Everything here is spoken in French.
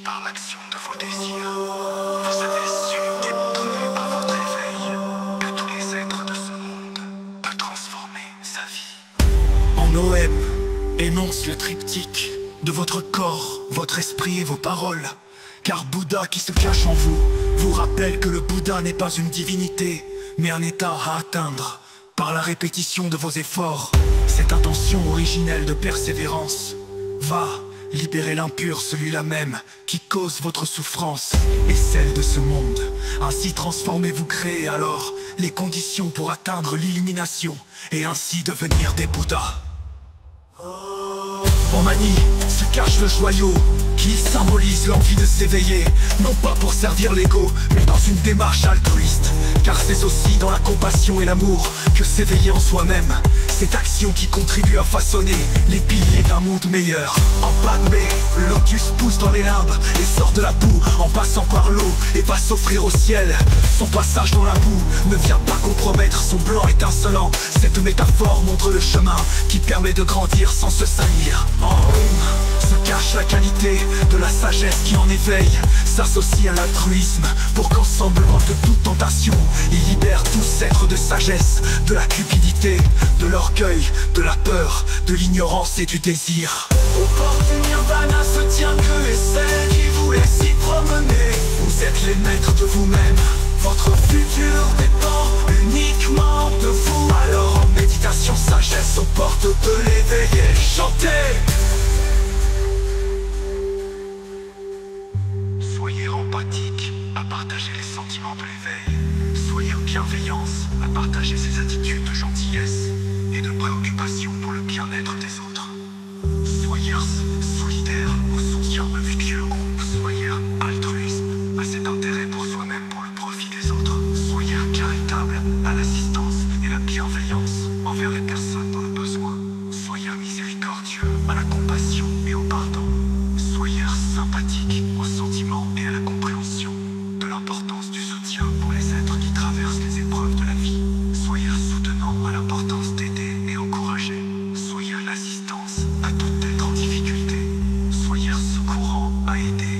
par l'action de vos désirs. Vous avez su démontrer par votre éveil que tous les êtres de ce monde peuvent transformer sa vie. En OM, énonce le triptyque de votre corps, votre esprit et vos paroles. Car Bouddha qui se cache en vous, vous rappelle que le Bouddha n'est pas une divinité, mais un état à atteindre par la répétition de vos efforts. Cette intention originelle de persévérance va libérer l'impur, celui-là même qui cause votre souffrance et celle de ce monde. Ainsi transformez-vous, créez alors les conditions pour atteindre l'illumination et ainsi devenir des Bouddhas. En manie se cache le joyau qui symbolise l'envie de s'éveiller, non pas pour servir l'ego, mais dans une démarche altruiste. Car c'est aussi dans la compassion et l'amour que s'éveiller en soi-même, cette action qui contribue à façonner les piliers d'un monde meilleur. En Padmé, le lotus pousse dans les limbes et sort de la boue en passant par l'eau et va s'offrir au ciel. Son passage dans la boue ne vient pas compromettre son blanc étincelant. Cette métaphore montre le chemin qui permet de grandir sans se salir. En Om se cache la qualité de la sagesse qui en éveille, s'associe à l'altruisme pour qu'ensemble, loin de toute tentation, il libère tous êtres de sagesse, de la cupidité, de l'orgueil, de la peur, de l'ignorance et du désir. Aux portes du nirvana se tient Dieu et celle qui vous laisse y promener. Vous êtes les maîtres de vous-même, votre futur dépend uniquement de vous. Alors en méditation, sagesse aux portes de l'éveiller. Chantez! Soyez empathique à partager les sentiments de l'éveil. Soyez en bienveillance à partager ces attitudes de gentillesse et de préoccupation pour le bien-être des autres. Soyez solidaire au soutien affectueux. Soyez altruiste à cet intérêt pour soi-même pour le profit des autres. Soyez charitable à l'assistance et la bienveillance envers les personnes dans le besoin. Soyez miséricordieux à la compassion et au pardon. Soyez sympathique aux sentiments et à la compréhension de l'importance du soutien pour les êtres qui traversent les épreuves de la vie. Soyez soutenant à l'importance d'aider et encourager. Soyez l'assistance à tout être en difficulté. Soyez secourant à aider